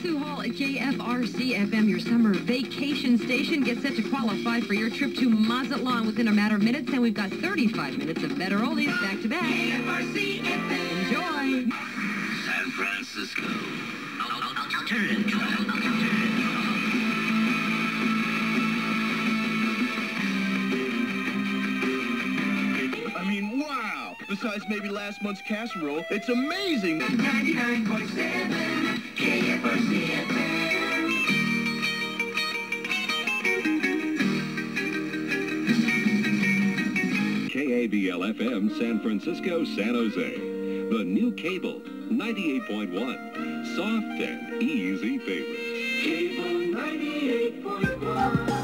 Sue Hall at JFRC FM, your summer vacation station. Get set to qualify for your trip to Mazatlan within a matter of minutes, and we've got 35 minutes of better oldies back to back. JFRC FM. Enjoy. San Francisco. I mean, wow! Besides maybe last month's casserole, it's amazing! 99.7 KFRC FM. KABL-FM San Francisco, San Jose. The new cable, 98.1. Soft and easy favorite. Cable 98.1.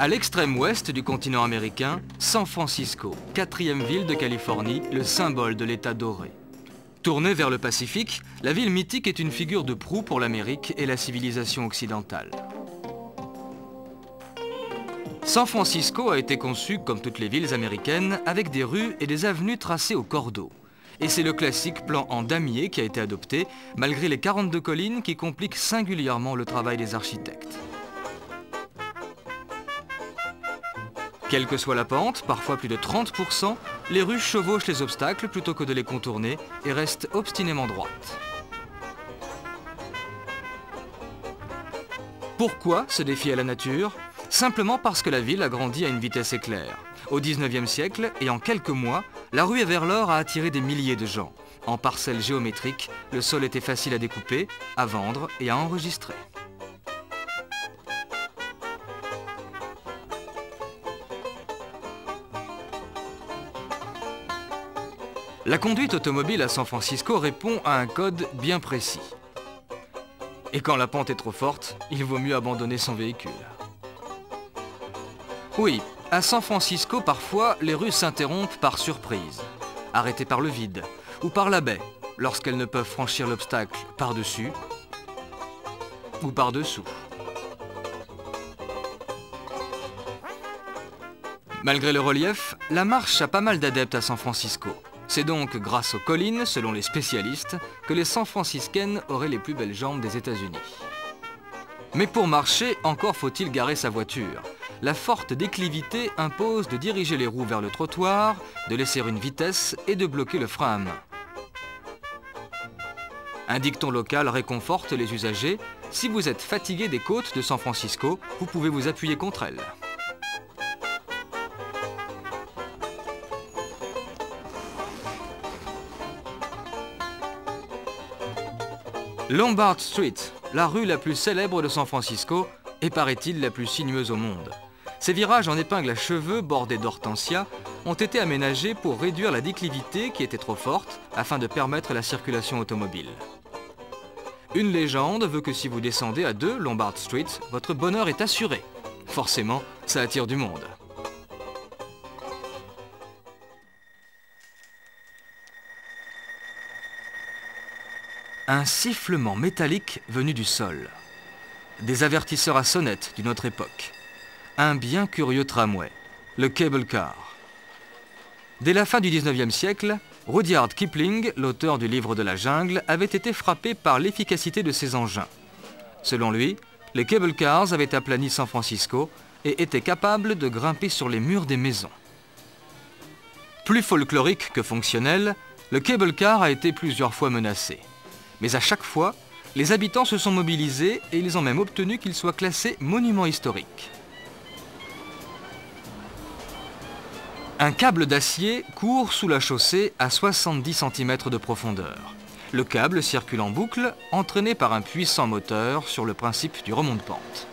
À l'extrême ouest du continent américain, San Francisco, 4e ville de Californie, le symbole de l'État doré. Tournée vers le Pacifique, la ville mythique est une figure de proue pour l'Amérique et la civilisation occidentale. San Francisco a été conçu, comme toutes les villes américaines, avec des rues et des avenues tracées au cordeau. Et c'est le classique plan en damier qui a été adopté, malgré les 42 collines qui compliquent singulièrement le travail des architectes. Quelle que soit la pente, parfois plus de 30%, les rues chevauchent les obstacles plutôt que de les contourner et restent obstinément droites. Pourquoi ce défi à la nature? Simplement parce que la ville a grandi à une vitesse éclair. Au 19e siècle, et en quelques mois, la rue vers l'or a attiré des milliers de gens. En parcelles géométriques, le sol était facile à découper, à vendre et à enregistrer. La conduite automobile à San Francisco répond à un code bien précis. Et quand la pente est trop forte, il vaut mieux abandonner son véhicule. Oui, à San Francisco, parfois, les rues s'interrompent par surprise, arrêtées par le vide, ou par la baie, lorsqu'elles ne peuvent franchir l'obstacle par-dessus ou par-dessous. Malgré le relief, la marche a pas mal d'adeptes à San Francisco. C'est donc grâce aux collines, selon les spécialistes, que les San-Franciscaines auraient les plus belles jambes des États-Unis. Mais pour marcher, encore faut-il garer sa voiture. La forte déclivité impose de diriger les roues vers le trottoir, de laisser une vitesse et de bloquer le frein à main. Un dicton local réconforte les usagers. Si vous êtes fatigué des côtes de San Francisco, vous pouvez vous appuyer contre elles. Lombard Street, la rue la plus célèbre de San Francisco, et paraît-il la plus sinueuse au monde. Ces virages en épingle à cheveux bordés d'hortensias ont été aménagés pour réduire la déclivité qui était trop forte afin de permettre la circulation automobile. Une légende veut que si vous descendez à 2 Lombard Street, votre bonheur est assuré. Forcément, ça attire du monde. Un sifflement métallique venu du sol. Des avertisseurs à sonnette d'une autre époque. Un bien curieux tramway, le cable car. Dès la fin du 19e siècle, Rudyard Kipling, l'auteur du livre de la jungle, avait été frappé par l'efficacité de ces engins. Selon lui, les cable cars avaient aplani San Francisco et étaient capables de grimper sur les murs des maisons. Plus folklorique que fonctionnel, le cable car a été plusieurs fois menacé. Mais à chaque fois, les habitants se sont mobilisés et ils ont même obtenu qu'il soit classé monument historique. Un câble d'acier court sous la chaussée à 70 cm de profondeur. Le câble circule en boucle, entraîné par un puissant moteur sur le principe du remonte-pente.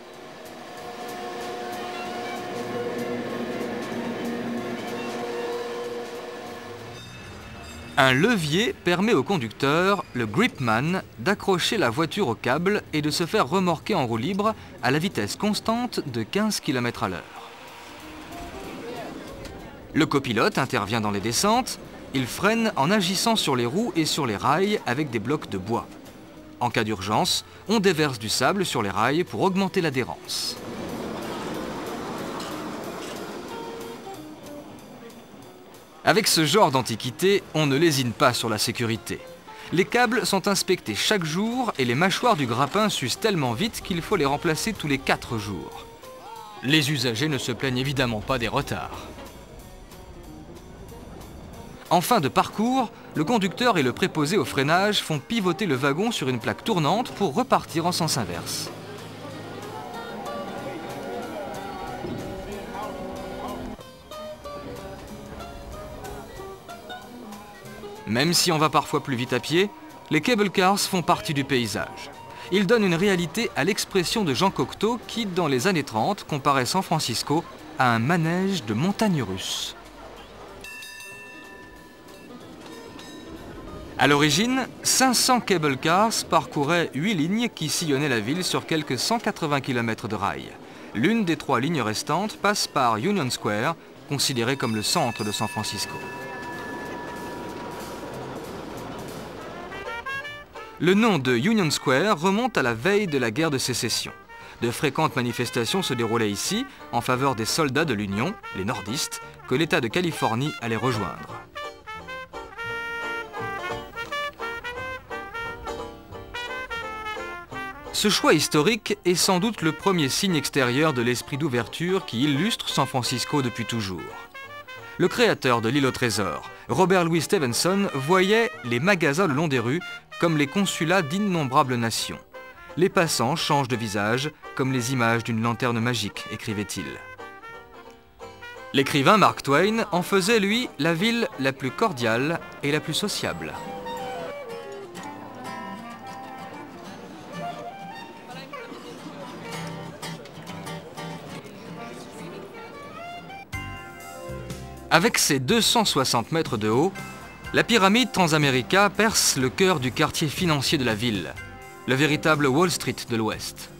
Un levier permet au conducteur, le gripman, d'accrocher la voiture au câble et de se faire remorquer en roue libre à la vitesse constante de 15 km/h. Le copilote intervient dans les descentes, il freine en agissant sur les roues et sur les rails avec des blocs de bois. En cas d'urgence, on déverse du sable sur les rails pour augmenter l'adhérence. Avec ce genre d'antiquité, on ne lésine pas sur la sécurité. Les câbles sont inspectés chaque jour et les mâchoires du grappin s'usent tellement vite qu'il faut les remplacer tous les 4 jours. Les usagers ne se plaignent évidemment pas des retards. En fin de parcours, le conducteur et le préposé au freinage font pivoter le wagon sur une plaque tournante pour repartir en sens inverse. Même si on va parfois plus vite à pied, les cable cars font partie du paysage. Ils donnent une réalité à l'expression de Jean Cocteau qui, dans les années 30, comparait San Francisco à un manège de montagnes russes. À l'origine, 500 cable cars parcouraient 8 lignes qui sillonnaient la ville sur quelques 180 km de rails. L'une des 3 lignes restantes passe par Union Square, considéré comme le centre de San Francisco. Le nom de Union Square remonte à la veille de la guerre de sécession. De fréquentes manifestations se déroulaient ici en faveur des soldats de l'Union, les nordistes, que l'État de Californie allait rejoindre. Ce choix historique est sans doute le premier signe extérieur de l'esprit d'ouverture qui illustre San Francisco depuis toujours. Le créateur de l'île au trésor, Robert Louis Stevenson, voyait les magasins le long des rues comme les consulats d'innombrables nations. Les passants changent de visage comme les images d'une lanterne magique, écrivait-il. L'écrivain Mark Twain en faisait, lui, la ville la plus cordiale et la plus sociable. Avec ses 260 mètres de haut, la pyramide Transamerica perce le cœur du quartier financier de la ville, le véritable Wall Street de l'Ouest.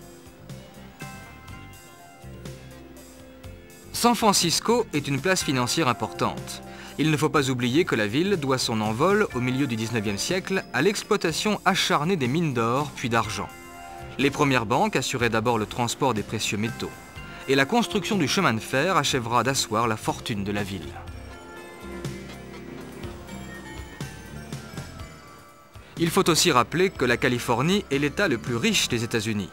San Francisco est une place financière importante. Il ne faut pas oublier que la ville doit son envol au milieu du 19e siècle à l'exploitation acharnée des mines d'or puis d'argent. Les premières banques assuraient d'abord le transport des précieux métaux. Et la construction du chemin de fer achèvera d'asseoir la fortune de la ville. Il faut aussi rappeler que la Californie est l'État le plus riche des États-Unis.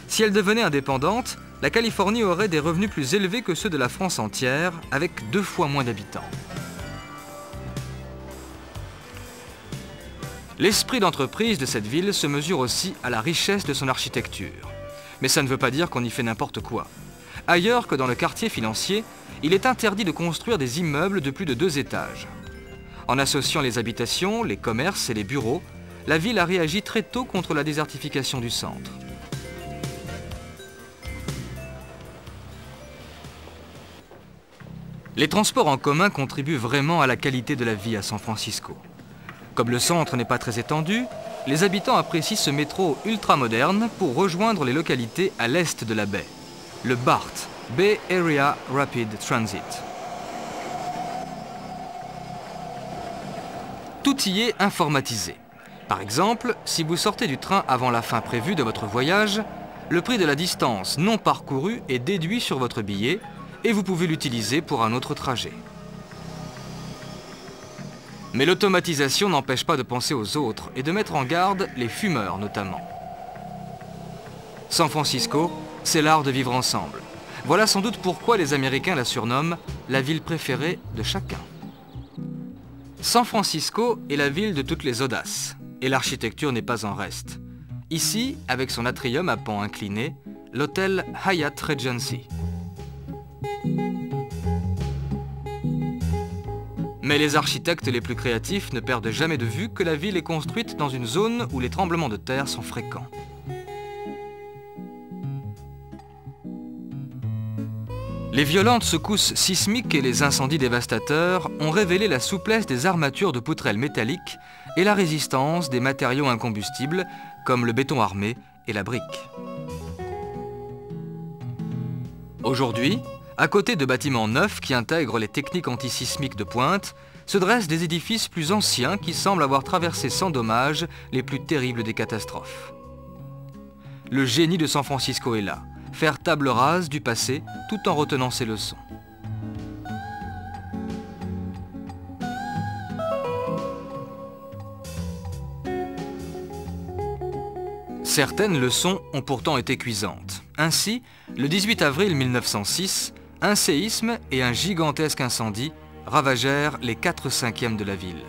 Si elle devenait indépendante, la Californie aurait des revenus plus élevés que ceux de la France entière, avec 2 fois moins d'habitants. L'esprit d'entreprise de cette ville se mesure aussi à la richesse de son architecture. Mais ça ne veut pas dire qu'on y fait n'importe quoi. Ailleurs que dans le quartier financier, il est interdit de construire des immeubles de plus de 2 étages. En associant les habitations, les commerces et les bureaux, la ville a réagi très tôt contre la désertification du centre. Les transports en commun contribuent vraiment à la qualité de la vie à San Francisco. Comme le centre n'est pas très étendu, les habitants apprécient ce métro ultramoderne pour rejoindre les localités à l'est de la baie. Le BART, Bay Area Rapid Transit. Tout y est informatisé. Par exemple, si vous sortez du train avant la fin prévue de votre voyage, le prix de la distance non parcourue est déduit sur votre billet et vous pouvez l'utiliser pour un autre trajet. Mais l'automatisation n'empêche pas de penser aux autres et de mettre en garde les fumeurs notamment. San Francisco, c'est l'art de vivre ensemble. Voilà sans doute pourquoi les Américains la surnomment la ville préférée de chacun. San Francisco est la ville de toutes les audaces, et l'architecture n'est pas en reste. Ici, avec son atrium à pans inclinés, l'hôtel Hyatt Regency. Mais les architectes les plus créatifs ne perdent jamais de vue que la ville est construite dans une zone où les tremblements de terre sont fréquents. Les violentes secousses sismiques et les incendies dévastateurs ont révélé la souplesse des armatures de poutrelles métalliques et la résistance des matériaux incombustibles comme le béton armé et la brique. Aujourd'hui, à côté de bâtiments neufs qui intègrent les techniques antisismiques de pointe, se dressent des édifices plus anciens qui semblent avoir traversé sans dommage les plus terribles des catastrophes. Le génie de San Francisco est là. Faire table rase du passé tout en retenant ses leçons. Certaines leçons ont pourtant été cuisantes. Ainsi, le 18 avril 1906, un séisme et un gigantesque incendie ravagèrent les 4/5 de la ville.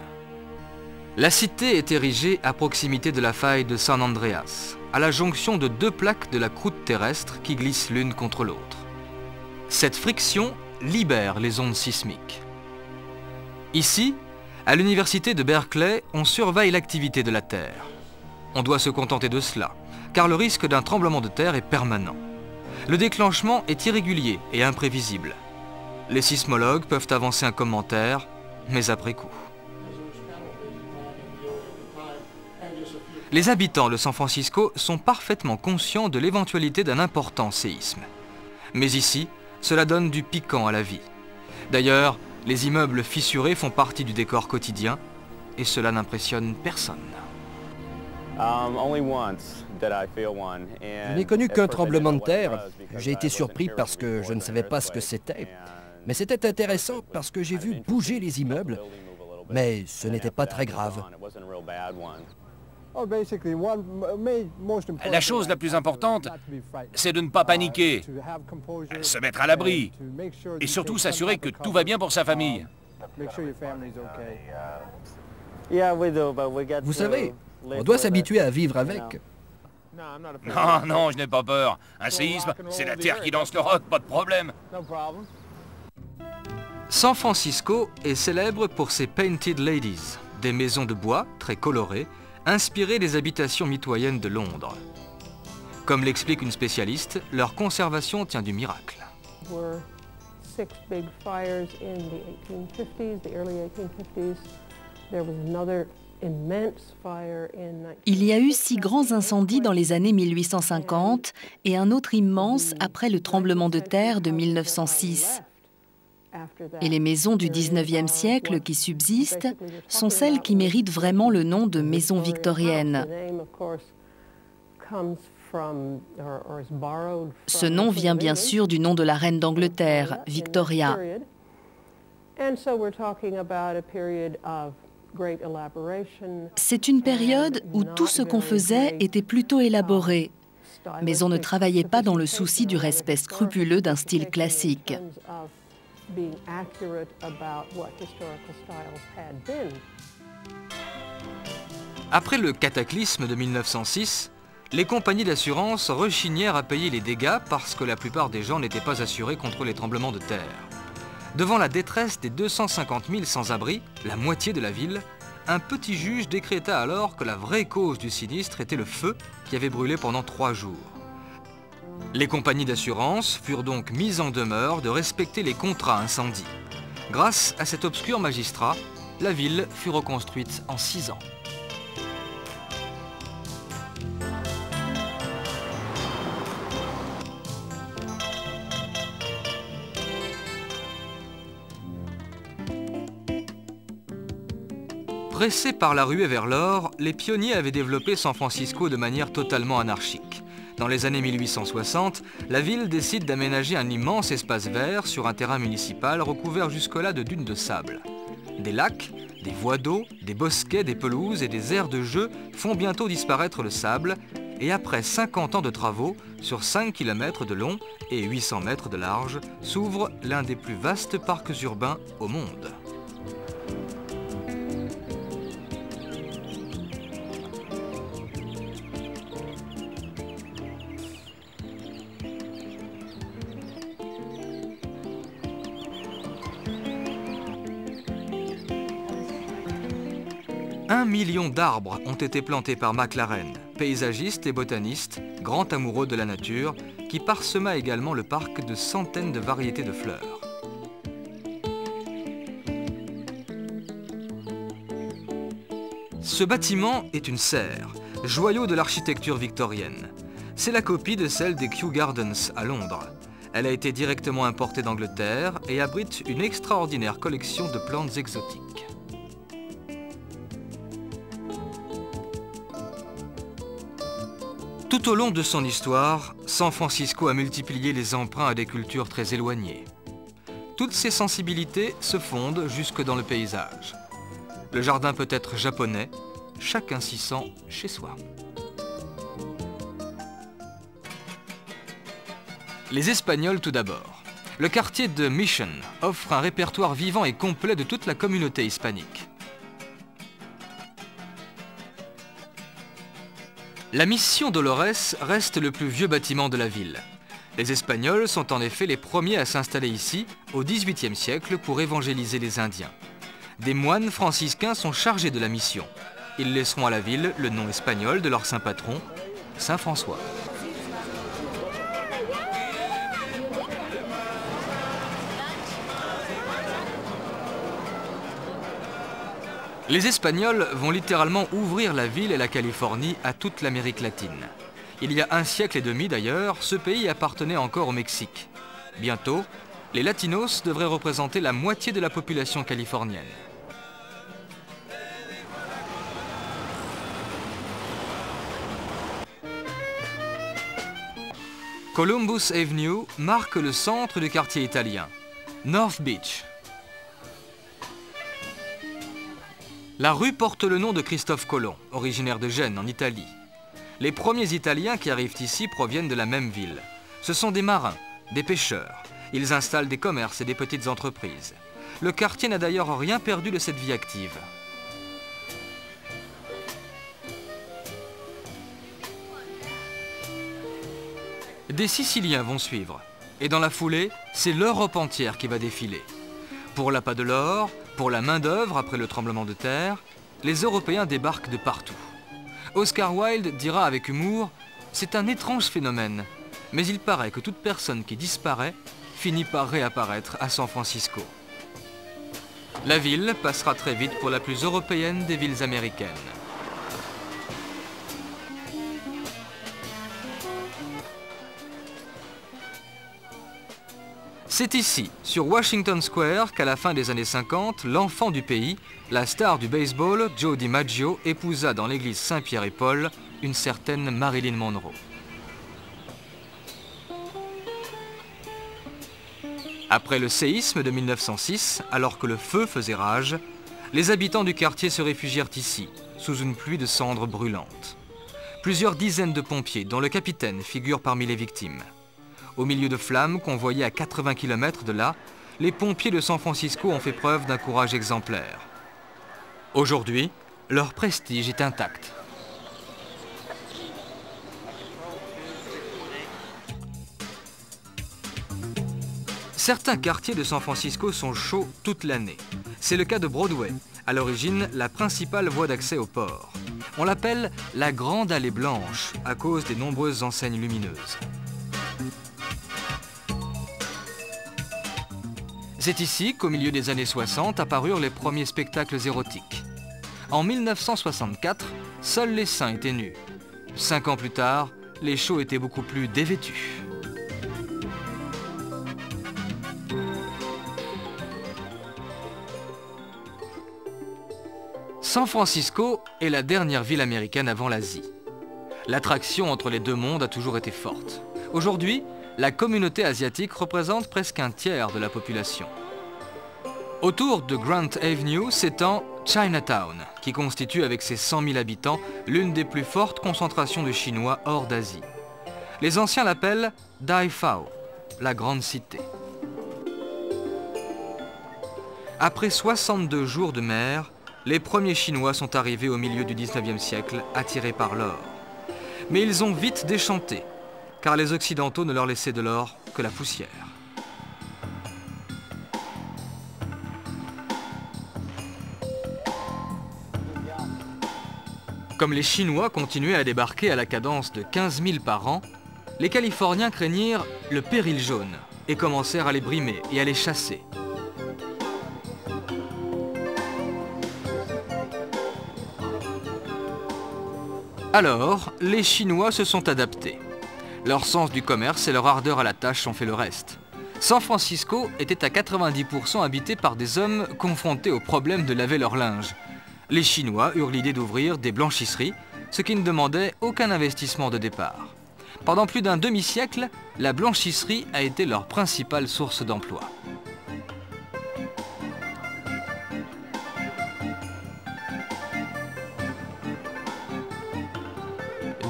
La cité est érigée à proximité de la faille de San Andreas, à la jonction de deux plaques de la croûte terrestre qui glissent l'une contre l'autre. Cette friction libère les ondes sismiques. Ici, à l'université de Berkeley, on surveille l'activité de la Terre. On doit se contenter de cela, car le risque d'un tremblement de terre est permanent. Le déclenchement est irrégulier et imprévisible. Les sismologues peuvent avancer un commentaire, mais après coup. Les habitants de San Francisco sont parfaitement conscients de l'éventualité d'un important séisme. Mais ici, cela donne du piquant à la vie. D'ailleurs, les immeubles fissurés font partie du décor quotidien, et cela n'impressionne personne. Je n'ai connu qu'un tremblement de terre. J'ai été surpris parce que je ne savais pas ce que c'était. Mais c'était intéressant parce que j'ai vu bouger les immeubles, mais ce n'était pas très grave. La chose la plus importante, c'est de ne pas paniquer, se mettre à l'abri et surtout s'assurer que tout va bien pour sa famille. Vous savez, on doit s'habituer à vivre avec. Non, non, je n'ai pas peur. Un séisme, c'est la terre qui danse le rock, pas de problème. San Francisco est célèbre pour ses painted ladies, des maisons de bois très colorées, inspirées des habitations mitoyennes de Londres. Comme l'explique une spécialiste, leur conservation tient du miracle. Il y a eu 6 grands incendies dans les années 1850 et un autre immense après le tremblement de terre de 1906. Et les maisons du 19e siècle qui subsistent sont celles qui méritent vraiment le nom de maisons victoriennes. Ce nom vient bien sûr du nom de la reine d'Angleterre, Victoria. C'est une période où tout ce qu'on faisait était plutôt élaboré, mais on ne travaillait pas dans le souci du respect scrupuleux d'un style classique. Après le cataclysme de 1906, les compagnies d'assurance rechignèrent à payer les dégâts parce que la plupart des gens n'étaient pas assurés contre les tremblements de terre. Devant la détresse des 250 000 sans-abri, la moitié de la ville, un petit juge décréta alors que la vraie cause du sinistre était le feu qui avait brûlé pendant 3 jours. Les compagnies d'assurance furent donc mises en demeure de respecter les contrats incendie. Grâce à cet obscur magistrat, la ville fut reconstruite en 6 ans. Pressés par la ruée vers l'or, les pionniers avaient développé San Francisco de manière totalement anarchique. Dans les années 1860, la ville décide d'aménager un immense espace vert sur un terrain municipal recouvert jusque-là de dunes de sable. Des lacs, des voies d'eau, des bosquets, des pelouses et des aires de jeu font bientôt disparaître le sable et après 50 ans de travaux, sur 5 km de long et 800 mètres de large, s'ouvre l'un des plus vastes parcs urbains au monde. Un million d'arbres ont été plantés par McLaren, paysagiste et botaniste, grand amoureux de la nature, qui parsema également le parc de centaines de variétés de fleurs. Ce bâtiment est une serre, joyau de l'architecture victorienne. C'est la copie de celle des Kew Gardens à Londres. Elle a été directement importée d'Angleterre et abrite une extraordinaire collection de plantes exotiques. Tout au long de son histoire, San Francisco a multiplié les emprunts à des cultures très éloignées. Toutes ces sensibilités se fondent jusque dans le paysage. Le jardin peut être japonais, chacun s'y sent chez soi. Les Espagnols tout d'abord. Le quartier de Mission offre un répertoire vivant et complet de toute la communauté hispanique. La Mission Dolores reste le plus vieux bâtiment de la ville. Les Espagnols sont en effet les premiers à s'installer ici au XVIIIe siècle pour évangéliser les Indiens. Des moines franciscains sont chargés de la mission. Ils laisseront à la ville le nom espagnol de leur saint patron, Saint François. Les Espagnols vont littéralement ouvrir la ville et la Californie à toute l'Amérique latine. Il y a un siècle et demi d'ailleurs, ce pays appartenait encore au Mexique. Bientôt, les Latinos devraient représenter la moitié de la population californienne. Columbus Avenue marque le centre du quartier italien, North Beach. La rue porte le nom de Christophe Colomb, originaire de Gênes, en Italie. Les premiers Italiens qui arrivent ici proviennent de la même ville. Ce sont des marins, des pêcheurs. Ils installent des commerces et des petites entreprises. Le quartier n'a d'ailleurs rien perdu de cette vie active. Des Siciliens vont suivre. Et dans la foulée, c'est l'Europe entière qui va défiler. Pour l'appât de l'or, pour la main-d'œuvre après le tremblement de terre, les Européens débarquent de partout. Oscar Wilde dira avec humour « C'est un étrange phénomène, mais il paraît que toute personne qui disparaît finit par réapparaître à San Francisco. » La ville passera très vite pour la plus européenne des villes américaines. C'est ici, sur Washington Square, qu'à la fin des années 50, l'enfant du pays, la star du baseball, Joe DiMaggio, épousa dans l'église Saint-Pierre et Paul une certaine Marilyn Monroe. Après le séisme de 1906, alors que le feu faisait rage, les habitants du quartier se réfugièrent ici, sous une pluie de cendres brûlantes. Plusieurs dizaines de pompiers, dont le capitaine, figurent parmi les victimes. Au milieu de flammes convoyées à 80 km de là, les pompiers de San Francisco ont fait preuve d'un courage exemplaire. Aujourd'hui, leur prestige est intact. Certains quartiers de San Francisco sont chauds toute l'année. C'est le cas de Broadway, à l'origine la principale voie d'accès au port. On l'appelle la Grande Allée Blanche à cause des nombreuses enseignes lumineuses. C'est ici qu'au milieu des années 60 apparurent les premiers spectacles érotiques. En 1964, seuls les seins étaient nus. 5 ans plus tard, les shows étaient beaucoup plus dévêtus. San Francisco est la dernière ville américaine avant l'Asie. L'attraction entre les deux mondes a toujours été forte. Aujourd'hui, la communauté asiatique représente presque un tiers de la population. Autour de Grant Avenue s'étend Chinatown, qui constitue avec ses 100 000 habitants l'une des plus fortes concentrations de Chinois hors d'Asie. Les anciens l'appellent Dai Fao, la grande cité. Après 62 jours de mer, les premiers Chinois sont arrivés au milieu du 19e siècle, attirés par l'or. Mais ils ont vite déchanté, car les Occidentaux ne leur laissaient de l'or que la poussière. Comme les Chinois continuaient à débarquer à la cadence de 15 000 par an, les Californiens craignirent le péril jaune et commencèrent à les brimer et à les chasser. Alors, les Chinois se sont adaptés. Leur sens du commerce et leur ardeur à la tâche ont fait le reste. San Francisco était à 90% habité par des hommes confrontés au problème de laver leur linge. Les Chinois eurent l'idée d'ouvrir des blanchisseries, ce qui ne demandait aucun investissement de départ. Pendant plus d'un demi-siècle, la blanchisserie a été leur principale source d'emploi.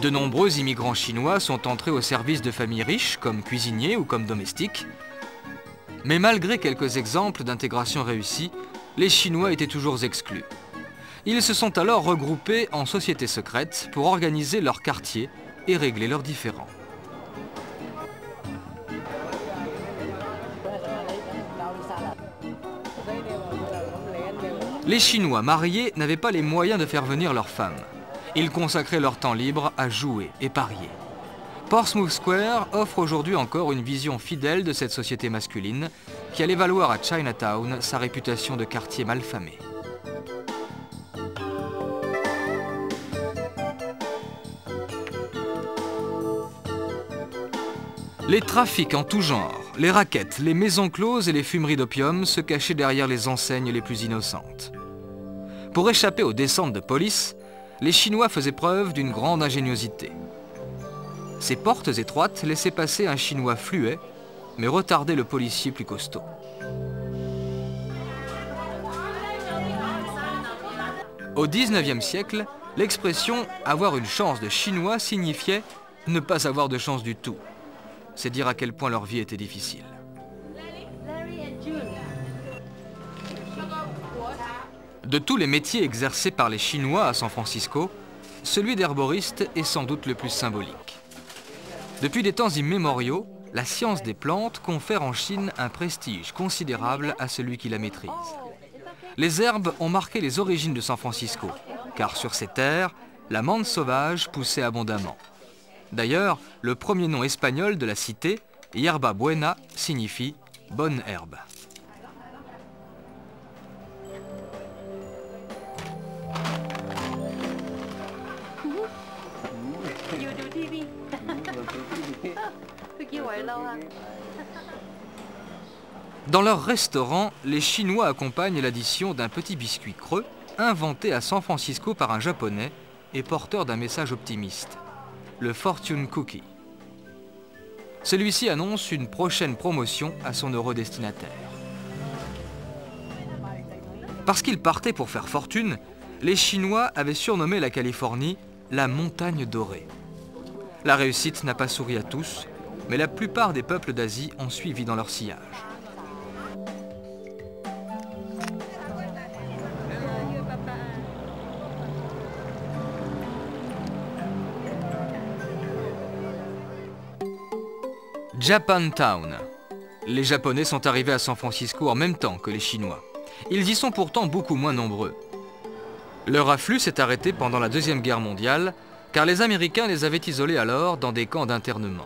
De nombreux immigrants chinois sont entrés au service de familles riches, comme cuisiniers ou comme domestiques. Mais malgré quelques exemples d'intégration réussie, les Chinois étaient toujours exclus. Ils se sont alors regroupés en sociétés secrètes pour organiser leur quartier et régler leurs différends. Les Chinois mariés n'avaient pas les moyens de faire venir leurs femmes. Ils consacraient leur temps libre à jouer et parier. Portsmouth Square offre aujourd'hui encore une vision fidèle de cette société masculine qui allait valoir à Chinatown sa réputation de quartier malfamé. Les trafics en tout genre, les rackets, les maisons closes et les fumeries d'opium se cachaient derrière les enseignes les plus innocentes. Pour échapper aux descentes de police, les Chinois faisaient preuve d'une grande ingéniosité. Ces portes étroites laissaient passer un Chinois fluet, mais retardaient le policier plus costaud. Au XIXe siècle, l'expression « avoir une chance de Chinois » signifiait « ne pas avoir de chance du tout ». C'est dire à quel point leur vie était difficile. De tous les métiers exercés par les Chinois à San Francisco, celui d'herboriste est sans doute le plus symbolique. Depuis des temps immémoriaux, la science des plantes confère en Chine un prestige considérable à celui qui la maîtrise. Les herbes ont marqué les origines de San Francisco, car sur ces terres, la menthe sauvage poussait abondamment. D'ailleurs, le premier nom espagnol de la cité, Yerba Buena, signifie « bonne herbe ». Dans leur restaurant, les Chinois accompagnent l'addition d'un petit biscuit creux inventé à San Francisco par un Japonais et porteur d'un message optimiste, le Fortune Cookie. Celui-ci annonce une prochaine promotion à son heureux destinataire. Parce qu'ils partaient pour faire fortune, les Chinois avaient surnommé la Californie la montagne dorée. La réussite n'a pas souri à tous, mais la plupart des peuples d'Asie ont suivi dans leur sillage. Japantown. Les Japonais sont arrivés à San Francisco en même temps que les Chinois. Ils y sont pourtant beaucoup moins nombreux. Leur afflux s'est arrêté pendant la Deuxième Guerre mondiale, car les Américains les avaient isolés alors dans des camps d'internement.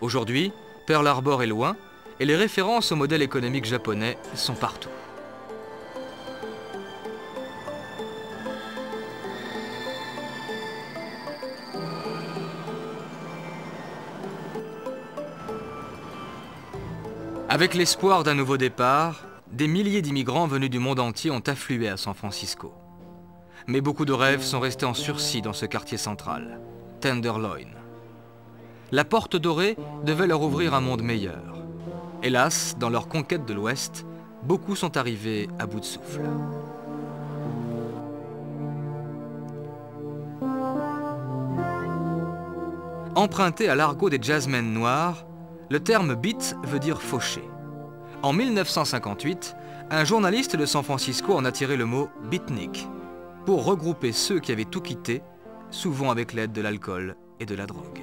Aujourd'hui, Pearl Harbor est loin, et les références au modèle économique japonais sont partout. Avec l'espoir d'un nouveau départ, des milliers d'immigrants venus du monde entier ont afflué à San Francisco. Mais beaucoup de rêves sont restés en sursis dans ce quartier central, Tenderloin. La porte dorée devait leur ouvrir un monde meilleur. Hélas, dans leur conquête de l'Ouest, beaucoup sont arrivés à bout de souffle. Emprunté à l'argot des jazzmen noirs, le terme « beat » veut dire « fauché ». En 1958, un journaliste de San Francisco en a tiré le mot « beatnik » pour regrouper ceux qui avaient tout quitté, souvent avec l'aide de l'alcool et de la drogue.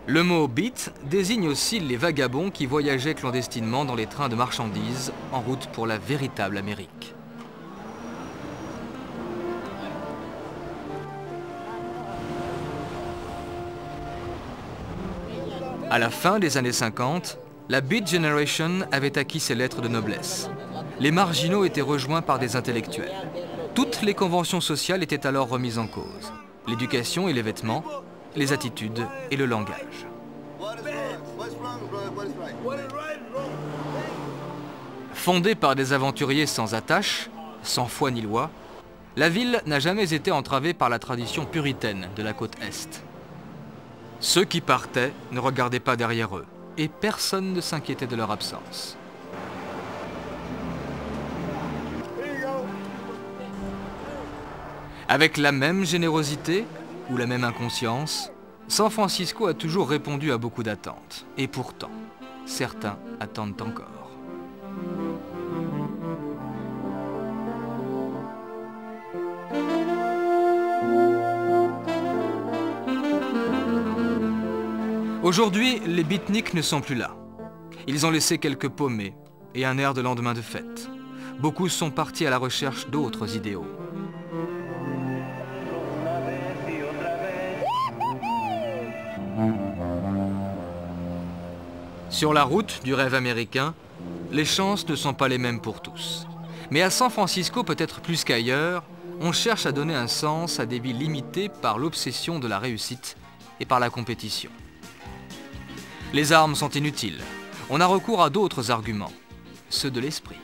Le mot « beat » désigne aussi les vagabonds qui voyageaient clandestinement dans les trains de marchandises en route pour la véritable Amérique. À la fin des années 50, la Beat Generation avait acquis ses lettres de noblesse. Les marginaux étaient rejoints par des intellectuels. Toutes les conventions sociales étaient alors remises en cause. L'éducation et les vêtements, les attitudes et le langage. Fondée par des aventuriers sans attache, sans foi ni loi, la ville n'a jamais été entravée par la tradition puritaine de la côte Est. Ceux qui partaient ne regardaient pas derrière eux, et personne ne s'inquiétait de leur absence. Avec la même générosité ou la même inconscience, San Francisco a toujours répondu à beaucoup d'attentes. Et pourtant, certains attendent encore. Aujourd'hui, les beatniks ne sont plus là. Ils ont laissé quelques paumés et un air de lendemain de fête. Beaucoup sont partis à la recherche d'autres idéaux. Sur la route du rêve américain, les chances ne sont pas les mêmes pour tous. Mais à San Francisco, peut-être plus qu'ailleurs, on cherche à donner un sens à des vies limitées par l'obsession de la réussite et par la compétition. Les armes sont inutiles. On a recours à d'autres arguments, ceux de l'esprit.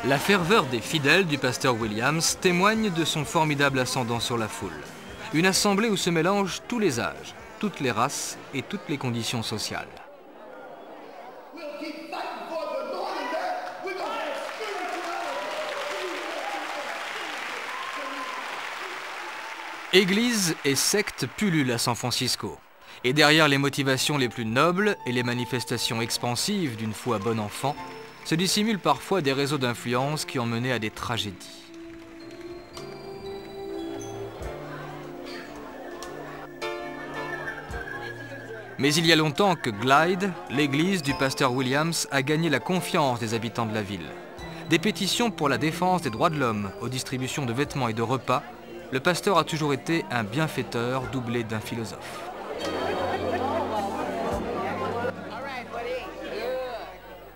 La ferveur des fidèles du pasteur Williams témoigne de son formidable ascendant sur la foule. Une assemblée où se mélangent tous les âges, toutes les races et toutes les conditions sociales. Églises et sectes pullulent à San Francisco. Et derrière les motivations les plus nobles et les manifestations expansives d'une foi bon enfant, se dissimulent parfois des réseaux d'influence qui ont mené à des tragédies. Mais il y a longtemps que Glide, l'église du pasteur Williams, a gagné la confiance des habitants de la ville. Des pétitions pour la défense des droits de l'homme, aux distributions de vêtements et de repas, le pasteur a toujours été un bienfaiteur doublé d'un philosophe.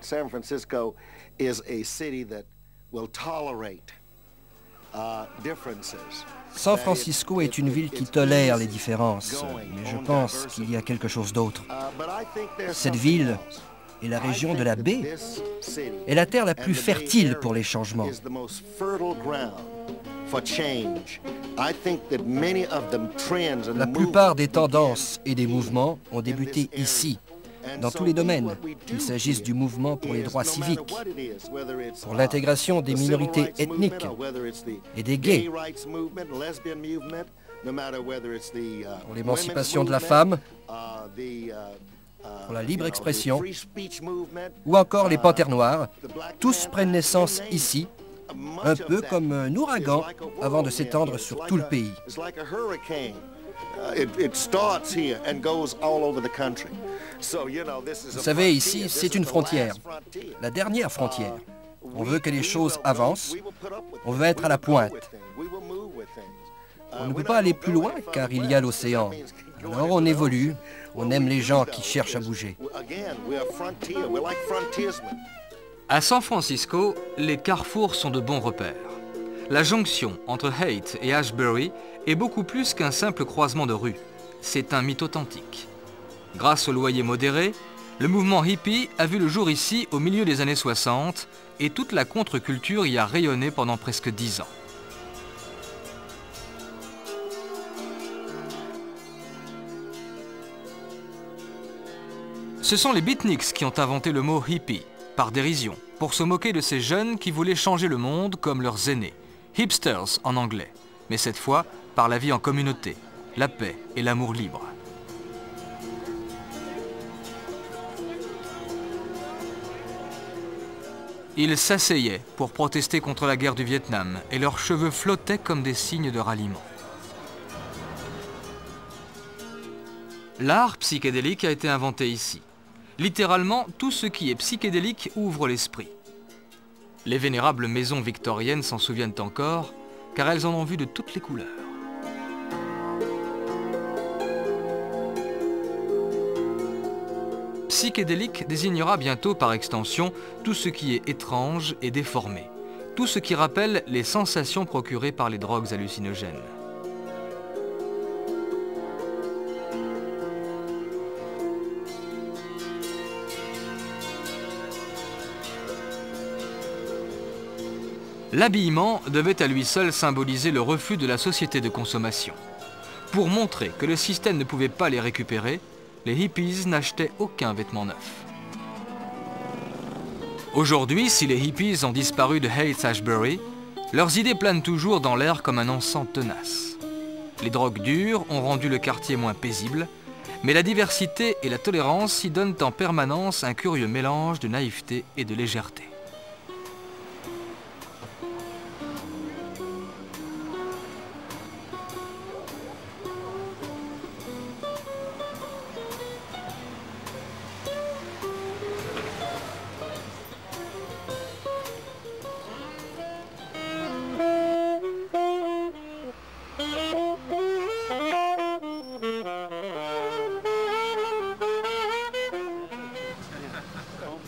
San Francisco is a city that will tolerate differences. San Francisco est une ville qui tolère les différences, mais je pense qu'il y a quelque chose d'autre. Cette ville est la région de la baie, est la terre la plus fertile pour les changements. La plupart des tendances et des mouvements ont débuté ici, dans tous les domaines, qu'il s'agisse du mouvement pour les droits civiques, pour l'intégration des minorités ethniques et des gays, pour l'émancipation de la femme, pour la libre expression, ou encore les panthères noires, tous prennent naissance ici, un peu comme un ouragan avant de s'étendre sur tout le pays. Vous savez, ici, c'est une frontière, la dernière frontière. On veut que les choses avancent, on veut être à la pointe. On ne peut pas aller plus loin car il y a l'océan. Alors on évolue, on aime les gens qui cherchent à bouger. À San Francisco, les carrefours sont de bons repères. La jonction entre Haight et Ashbury est beaucoup plus qu'un simple croisement de rues. C'est un mythe authentique. Grâce au loyer modéré, le mouvement hippie a vu le jour ici au milieu des années 60 et toute la contre-culture y a rayonné pendant presque 10 ans. Ce sont les beatniks qui ont inventé le mot hippie, par dérision, pour se moquer de ces jeunes qui voulaient changer le monde comme leurs aînés, hipsters en anglais, mais cette fois par la vie en communauté, la paix et l'amour libre. Ils s'asseyaient pour protester contre la guerre du Vietnam et leurs cheveux flottaient comme des signes de ralliement. L'art psychédélique a été inventé ici. Littéralement, tout ce qui est psychédélique ouvre l'esprit. Les vénérables maisons victoriennes s'en souviennent encore, car elles en ont vu de toutes les couleurs. Psychédélique désignera bientôt par extension tout ce qui est étrange et déformé, tout ce qui rappelle les sensations procurées par les drogues hallucinogènes. L'habillement devait à lui seul symboliser le refus de la société de consommation. Pour montrer que le système ne pouvait pas les récupérer, les hippies n'achetaient aucun vêtement neuf. Aujourd'hui, si les hippies ont disparu de Haight-Ashbury, leurs idées planent toujours dans l'air comme un encens tenace. Les drogues dures ont rendu le quartier moins paisible, mais la diversité et la tolérance y donnent en permanence un curieux mélange de naïveté et de légèreté.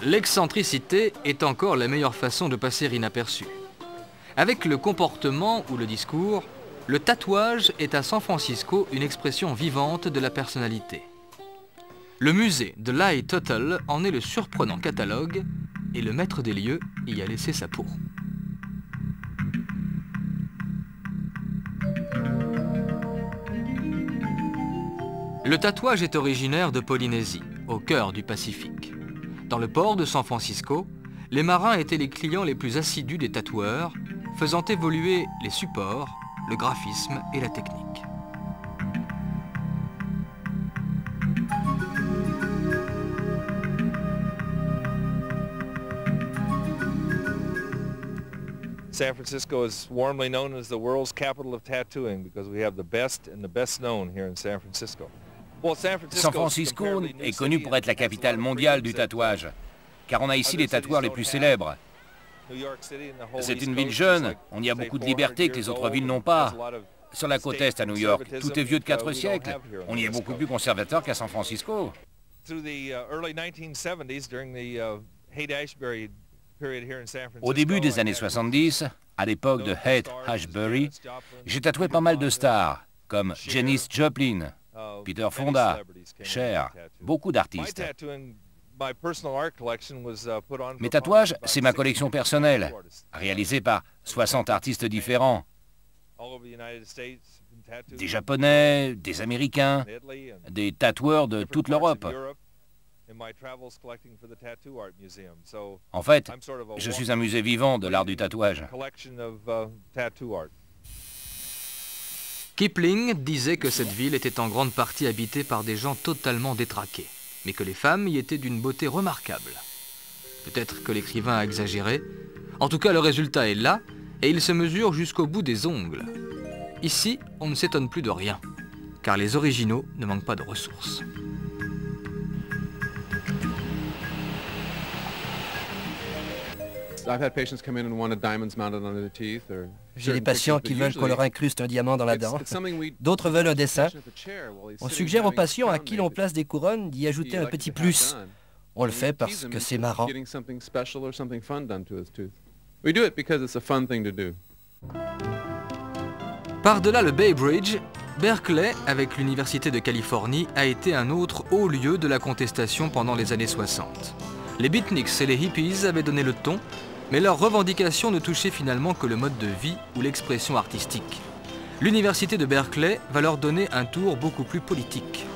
L'excentricité est encore la meilleure façon de passer inaperçu. Avec le comportement ou le discours, le tatouage est à San Francisco une expression vivante de la personnalité. Le musée de Lie Total en est le surprenant catalogue et le maître des lieux y a laissé sa peau. Le tatouage est originaire de Polynésie, au cœur du Pacifique. Dans le port de San Francisco, les marins étaient les clients les plus assidus des tatoueurs, faisant évoluer les supports, le graphisme et la technique. San Francisco is warmly known as the world's capital of tattooing because we have the best and the best known here in San Francisco. San Francisco est connu pour être la capitale mondiale du tatouage, car on a ici les tatoueurs les plus célèbres. C'est une ville jeune, on y a beaucoup de liberté que les autres villes n'ont pas. Sur la côte est à New York, tout est vieux de 4 siècles. On y est beaucoup plus conservateur qu'à San Francisco. Au début des années 70, à l'époque de Haight-Ashbury, j'ai tatoué pas mal de stars, comme Janis Joplin, Peter Fonda, Cher, beaucoup d'artistes. Mes tatouages, c'est ma collection personnelle, réalisée par 60 artistes différents. Des Japonais, des Américains, des tatoueurs de toute l'Europe. En fait, je suis un musée vivant de l'art du tatouage. Kipling disait que cette ville était en grande partie habitée par des gens totalement détraqués, mais que les femmes y étaient d'une beauté remarquable. Peut-être que l'écrivain a exagéré. En tout cas, le résultat est là, et il se mesure jusqu'au bout des ongles. Ici, on ne s'étonne plus de rien, car les originaux ne manquent pas de ressources. J'ai des patients qui veulent qu'on leur incruste un diamant dans la dent. D'autres veulent un dessin. On suggère aux patients à qui l'on place des couronnes d'y ajouter un petit plus. On le fait parce que c'est marrant. Par-delà le Bay Bridge, Berkeley, avec l'Université de Californie, a été un autre haut lieu de la contestation pendant les années 60. Les beatniks et les hippies avaient donné le ton, mais leurs revendications ne touchaient finalement que le mode de vie ou l'expression artistique. L'Université de Berkeley va leur donner un tour beaucoup plus politique.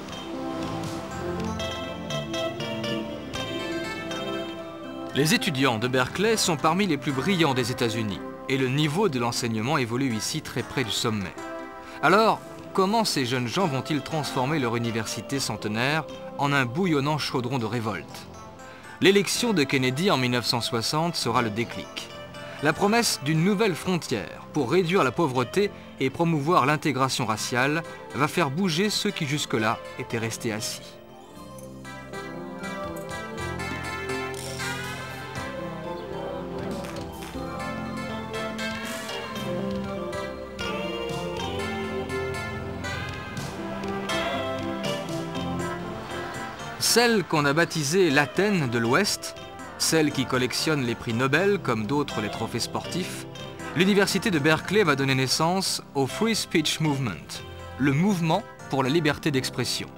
Les étudiants de Berkeley sont parmi les plus brillants des États-Unis, et le niveau de l'enseignement évolue ici très près du sommet. Alors, comment ces jeunes gens vont-ils transformer leur université centenaire en un bouillonnant chaudron de révolte ? L'élection de Kennedy en 1960 sera le déclic. La promesse d'une nouvelle frontière pour réduire la pauvreté et promouvoir l'intégration raciale va faire bouger ceux qui jusque-là étaient restés assis. Celle qu'on a baptisée l'Athènes de l'Ouest, celle qui collectionne les prix Nobel comme d'autres les trophées sportifs, l'université de Berkeley va donner naissance au Free Speech Movement, le mouvement pour la liberté d'expression.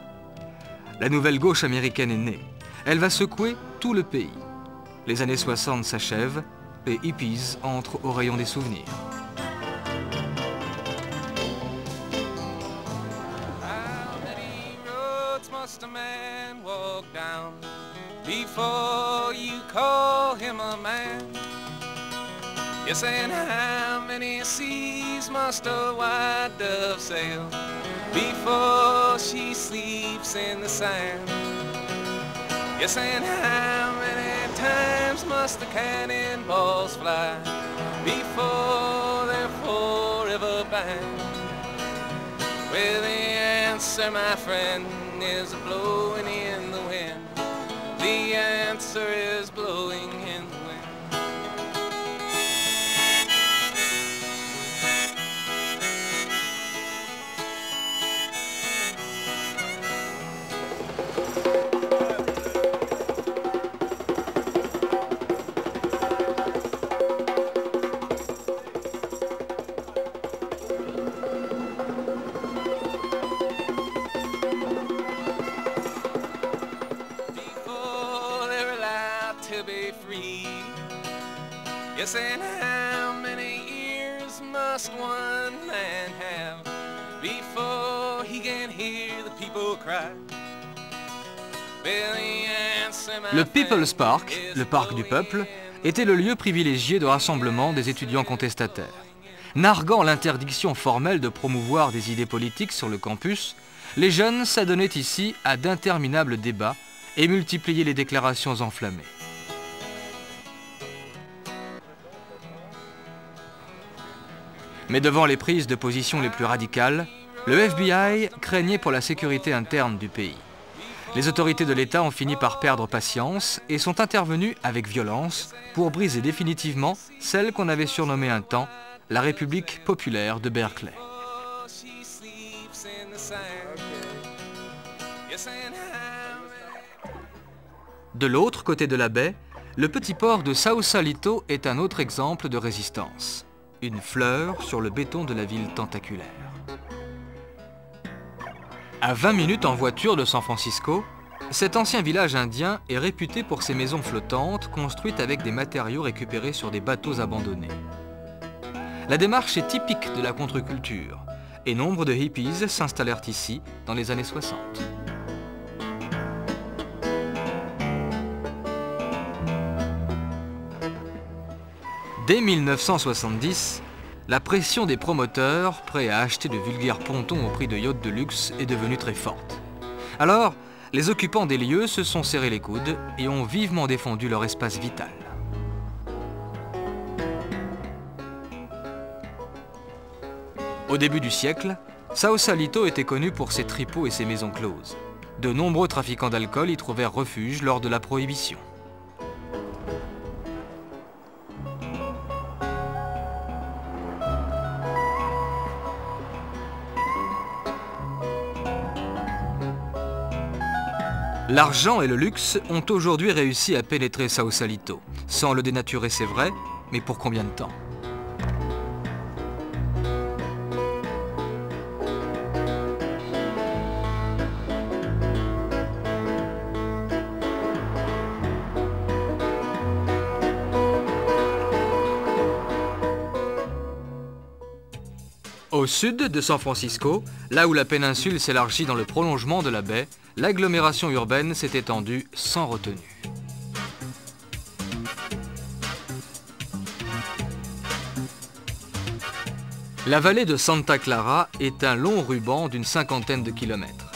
La nouvelle gauche américaine est née. Elle va secouer tout le pays. Les années 60 s'achèvent, les hippies entrent au rayon des souvenirs. Must a man walk down before you call him a man? Yes, and how many seas must a white dove sail before she sleeps in the sand? Yes, and how many times must the cannonballs fly before they're forever banned? Well, the answer, my friend, is blowing in the wind. The answer is blowing in the wind. Yes, and how many years must one man have before he can hear the people cry? Le People's Park, le parc du peuple, était le lieu privilégié de rassemblement des étudiants contestataires. Narguant l'interdiction formelle de promouvoir des idées politiques sur le campus, les jeunes s'adonnaient ici à d'interminables débats et multipliaient les déclarations enflammées. Mais devant les prises de position les plus radicales, le FBI craignait pour la sécurité interne du pays. Les autorités de l'État ont fini par perdre patience et sont intervenues avec violence pour briser définitivement celle qu'on avait surnommée un temps la République populaire de Berkeley. De l'autre côté de la baie, le petit port de Sausalito est un autre exemple de résistance. Une fleur sur le béton de la ville tentaculaire. À 20 minutes en voiture de San Francisco, cet ancien village indien est réputé pour ses maisons flottantes construites avec des matériaux récupérés sur des bateaux abandonnés. La démarche est typique de la contre-culture et nombre de hippies s'installèrent ici dans les années 60. Dès 1970, la pression des promoteurs prêts à acheter de vulgaires pontons au prix de yachts de luxe est devenue très forte. Alors, les occupants des lieux se sont serrés les coudes et ont vivement défendu leur espace vital. Au début du siècle, Sausalito était connu pour ses tripots et ses maisons closes. De nombreux trafiquants d'alcool y trouvèrent refuge lors de la Prohibition. L'argent et le luxe ont aujourd'hui réussi à pénétrer Sausalito, sans le dénaturer c'est vrai, mais pour combien de temps? Au sud de San Francisco, là où la péninsule s'élargit dans le prolongement de la baie, l'agglomération urbaine s'est étendue sans retenue. La vallée de Santa Clara est un long ruban d'une cinquantaine de kilomètres.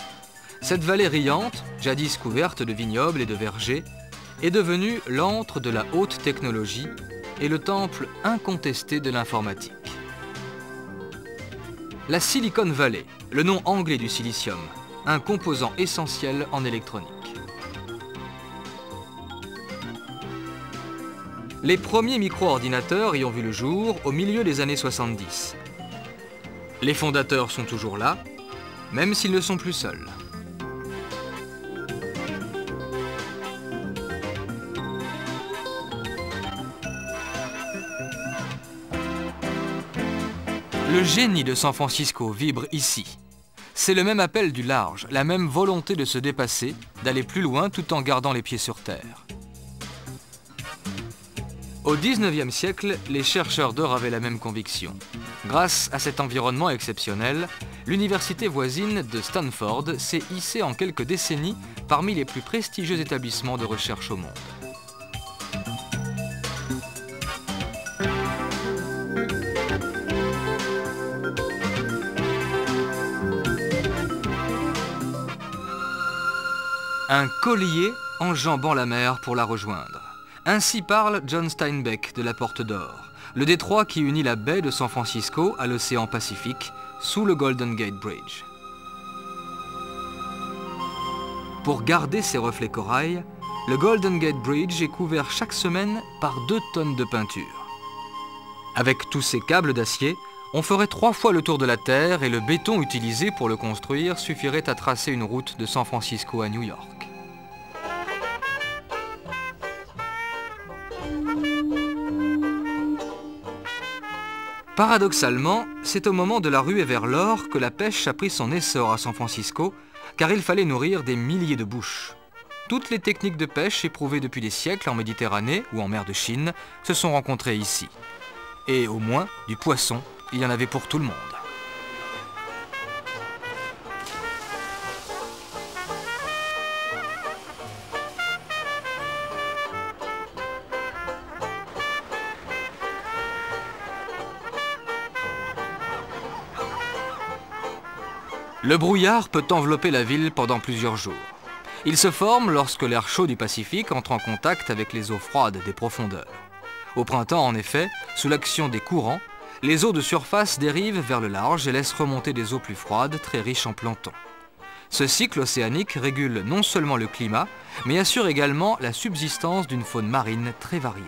Cette vallée riante, jadis couverte de vignobles et de vergers, est devenue l'antre de la haute technologie et le temple incontesté de l'informatique. La Silicon Valley, le nom anglais du silicium, un composant essentiel en électronique. Les premiers micro-ordinateurs y ont vu le jour au milieu des années 70. Les fondateurs sont toujours là, même s'ils ne sont plus seuls. Le génie de San Francisco vibre ici. C'est le même appel du large, la même volonté de se dépasser, d'aller plus loin tout en gardant les pieds sur terre. Au XIXe siècle, les chercheurs d'or avaient la même conviction. Grâce à cet environnement exceptionnel, l'université voisine de Stanford s'est hissée en quelques décennies parmi les plus prestigieux établissements de recherche au monde. Un collier enjambant la mer pour la rejoindre. Ainsi parle John Steinbeck de la Porte d'Or, le détroit qui unit la baie de San Francisco à l'océan Pacifique sous le Golden Gate Bridge. Pour garder ses reflets corail, le Golden Gate Bridge est couvert chaque semaine par 2 tonnes de peinture. Avec tous ces câbles d'acier, on ferait 3 fois le tour de la Terre et le béton utilisé pour le construire suffirait à tracer une route de San Francisco à New York. Paradoxalement, c'est au moment de la ruée vers l'or que la pêche a pris son essor à San Francisco, car il fallait nourrir des milliers de bouches. Toutes les techniques de pêche éprouvées depuis des siècles en Méditerranée ou en mer de Chine se sont rencontrées ici. Et au moins, du poisson, il y en avait pour tout le monde. Le brouillard peut envelopper la ville pendant plusieurs jours. Il se forme lorsque l'air chaud du Pacifique entre en contact avec les eaux froides des profondeurs. Au printemps, en effet, sous l'action des courants, les eaux de surface dérivent vers le large et laissent remonter des eaux plus froides, très riches en plancton. Ce cycle océanique régule non seulement le climat, mais assure également la subsistance d'une faune marine très variée.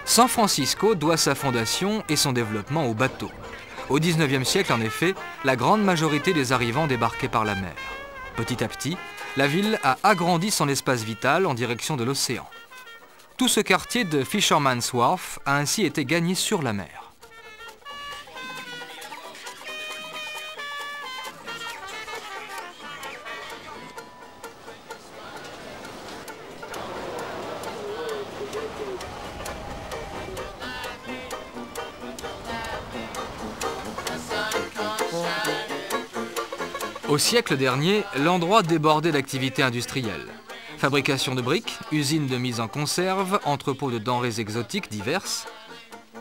San Francisco doit sa fondation et son développement aux bateaux. Au XIXe siècle, en effet, la grande majorité des arrivants débarquaient par la mer. Petit à petit, la ville a agrandi son espace vital en direction de l'océan. Tout ce quartier de Fisherman's Wharf a ainsi été gagné sur la mer. Au siècle dernier, l'endroit débordait d'activités industrielles. Fabrication de briques, usines de mise en conserve, entrepôts de denrées exotiques diverses.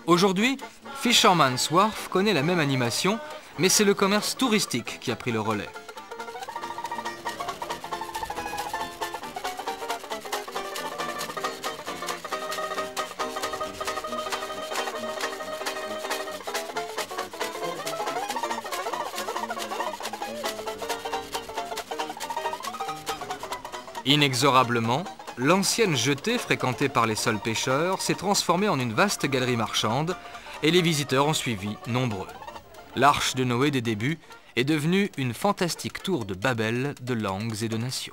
Aujourd'hui, Fisherman's Wharf connaît la même animation, mais c'est le commerce touristique qui a pris le relais. Inexorablement, l'ancienne jetée fréquentée par les seuls pêcheurs s'est transformée en une vaste galerie marchande et les visiteurs ont suivi nombreux. L'Arche de Noé des débuts est devenue une fantastique tour de Babel de langues et de nations.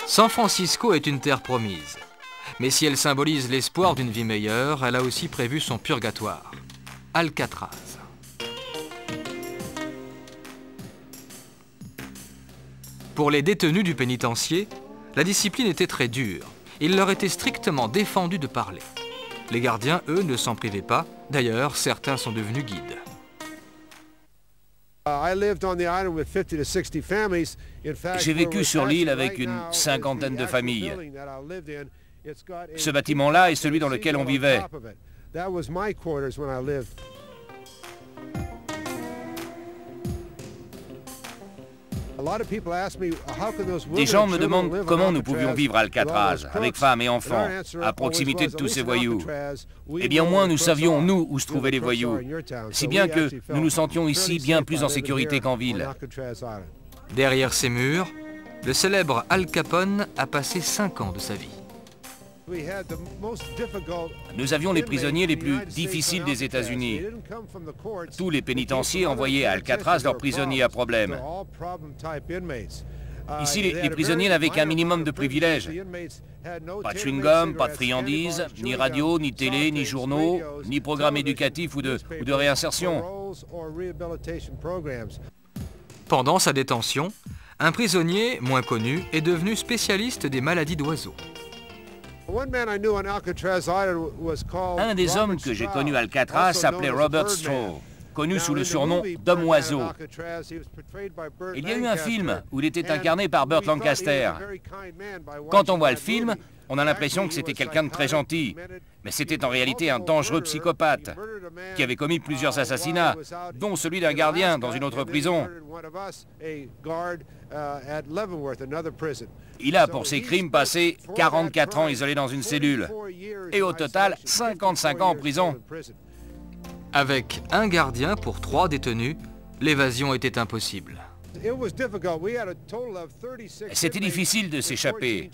San Francisco est une terre promise. Mais si elle symbolise l'espoir d'une vie meilleure, elle a aussi prévu son purgatoire, Alcatraz. Pour les détenus du pénitencier, la discipline était très dure. Il leur était strictement défendu de parler. Les gardiens, eux, ne s'en privaient pas. D'ailleurs, certains sont devenus guides. J'ai vécu sur l'île avec une 50aine de familles. Ce bâtiment-là est celui dans lequel on vivait. Des gens me demandent comment nous pouvions vivre à Alcatraz, avec femmes et enfants, à proximité de tous ces voyous. Eh bien, au moins, nous savions, nous, où se trouvaient les voyous. Si bien que nous nous sentions ici bien plus en sécurité qu'en ville. Derrière ces murs, le célèbre Al Capone a passé 5 ans de sa vie. Nous avions les prisonniers les plus difficiles des États-Unis. Tous les pénitenciers envoyaient à Alcatraz leurs prisonniers à problème. Ici, les prisonniers n'avaient qu'un minimum de privilèges. Pas de chewing-gum, pas de friandises, ni radio, ni télé, ni journaux, ni programme éducatif ou de réinsertion. Pendant sa détention, un prisonnier, moins connu, est devenu spécialiste des maladies d'oiseaux. Un des hommes que j'ai connus à Alcatraz s'appelait Robert Stroh, connu sous le surnom d'Homme-Oiseau. Il y a eu un film où il était incarné par Burt Lancaster. Quand on voit le film, on a l'impression que c'était quelqu'un de très gentil, mais c'était en réalité un dangereux psychopathe qui avait commis plusieurs assassinats, dont celui d'un gardien dans une autre prison. Il a, pour ses crimes, passé 44 ans isolé dans une cellule, et au total, 55 ans en prison. Avec un gardien pour 3 détenus, l'évasion était impossible. C'était difficile de s'échapper.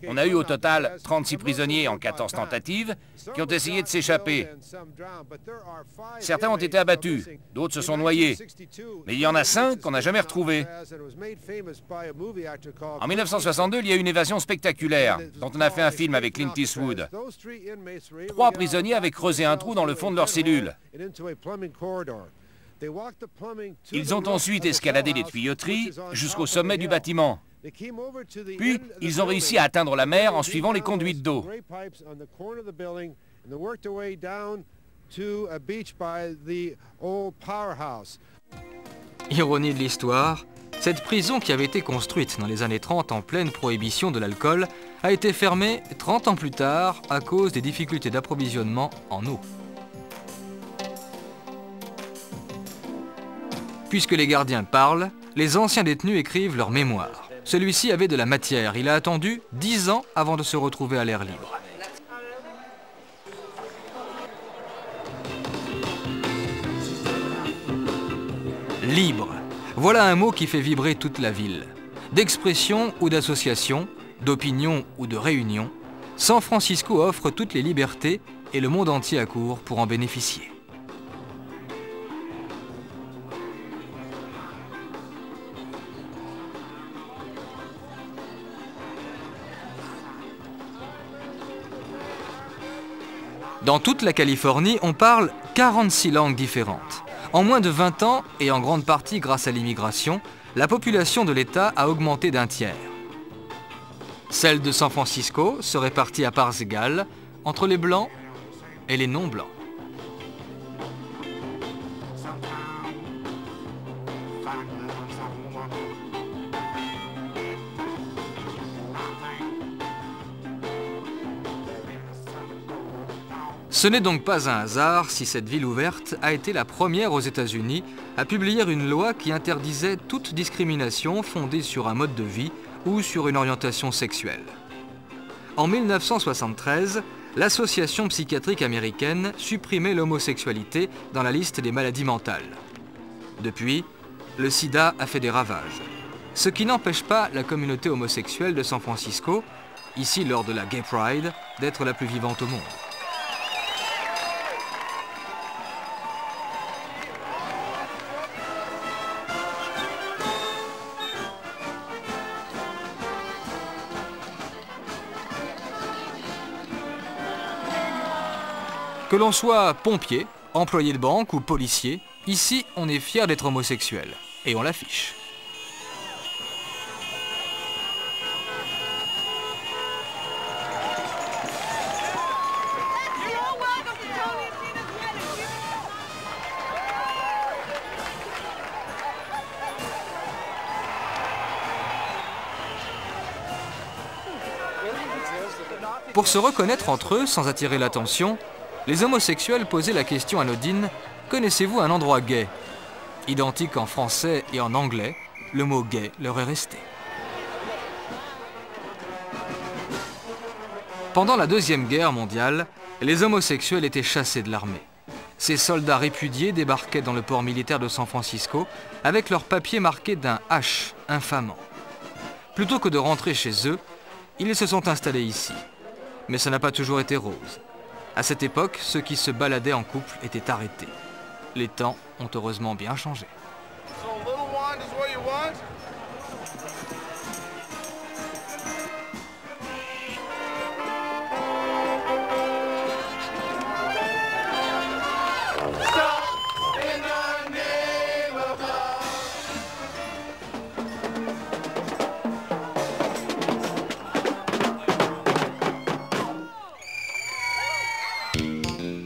On a eu au total 36 prisonniers en 14 tentatives qui ont essayé de s'échapper. Certains ont été abattus, d'autres se sont noyés. Mais il y en a 5 qu'on n'a jamais retrouvés. En 1962, il y a eu une évasion spectaculaire, dont on a fait un film avec Clint Eastwood. 3 prisonniers avaient creusé un trou dans le fond de leur cellule. Ils ont ensuite escaladé les tuyauteries jusqu'au sommet du bâtiment. Puis, ils ont réussi à atteindre la mer en suivant les conduites d'eau. Ironie de l'histoire, cette prison qui avait été construite dans les années 30 en pleine prohibition de l'alcool a été fermée 30 ans plus tard à cause des difficultés d'approvisionnement en eau. Puisque les gardiens parlent, les anciens détenus écrivent leur mémoire. Celui-ci avait de la matière. Il a attendu 10 ans avant de se retrouver à l'air libre. Libre. Voilà un mot qui fait vibrer toute la ville. D'expression ou d'association, d'opinion ou de réunion, San Francisco offre toutes les libertés et le monde entier accourt pour en bénéficier. Dans toute la Californie, on parle 46 langues différentes. En moins de 20 ans, et en grande partie grâce à l'immigration, la population de l'État a augmenté d'1 tiers. Celle de San Francisco se répartit à parts égales entre les blancs et les non-blancs. Ce n'est donc pas un hasard si cette ville ouverte a été la première aux États-Unis à publier une loi qui interdisait toute discrimination fondée sur un mode de vie ou sur une orientation sexuelle. En 1973, l'Association psychiatrique américaine supprimait l'homosexualité dans la liste des maladies mentales. Depuis, le sida a fait des ravages. Ce qui n'empêche pas la communauté homosexuelle de San Francisco, ici lors de la Gay Pride, d'être la plus vivante au monde. Que l'on soit pompier, employé de banque ou policier, ici on est fier d'être homosexuel et on l'affiche. Pour se reconnaître entre eux sans attirer l'attention, les homosexuels posaient la question anodine « Connaissez-vous un endroit gay ?» Identique en français et en anglais, le mot gay leur est resté. Pendant la Deuxième Guerre mondiale, les homosexuels étaient chassés de l'armée. Ces soldats répudiés débarquaient dans le port militaire de San Francisco avec leurs papiers marqués d'un H infamant. Plutôt que de rentrer chez eux, ils se sont installés ici. Mais ça n'a pas toujours été rose. À cette époque, ceux qui se baladaient en couple étaient arrêtés. Les temps ont heureusement bien changé.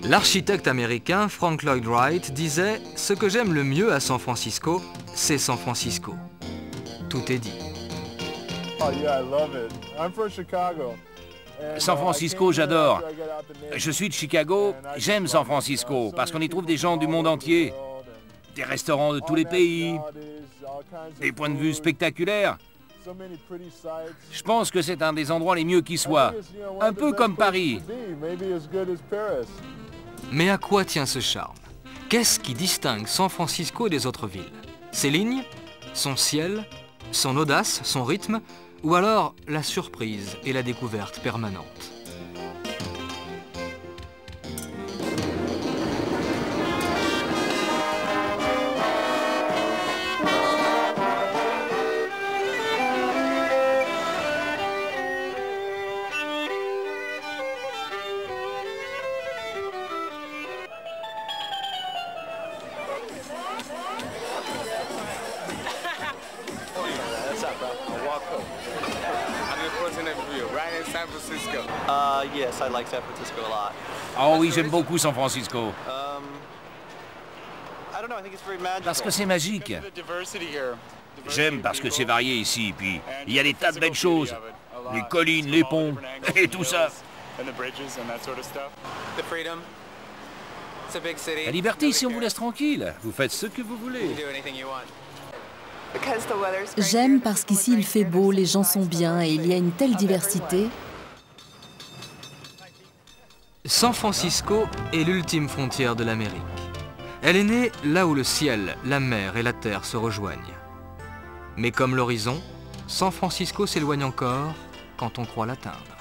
L'architecte américain Frank Lloyd Wright disait « Ce que j'aime le mieux à San Francisco, c'est San Francisco. » Tout est dit. San Francisco, j'adore. Je suis de Chicago, j'aime San Francisco parce qu'on y trouve des gens du monde entier. Des restaurants de tous les pays, des points de vue spectaculaires. Je pense que c'est un des endroits les mieux qui soient. Un peu comme Paris. Mais à quoi tient ce charme? Qu'est-ce qui distingue San Francisco des autres villes? Ses lignes? Son ciel? Son audace? Son rythme? Ou alors la surprise et la découverte permanente? Yes, I like San Francisco a lot. Oh oui, j'aime beaucoup San Francisco. Parce que c'est magique. J'aime parce que c'est varié ici, puis il y a des tas de belles choses. Les collines, les ponts, et tout ça. La liberté ici, on vous laisse tranquille. Vous faites ce que vous voulez. J'aime parce qu'ici il fait beau, les gens sont bien et il y a une telle diversité. San Francisco est l'ultime frontière de l'Amérique. Elle est née là où le ciel, la mer et la terre se rejoignent. Mais comme l'horizon, San Francisco s'éloigne encore quand on croit l'atteindre.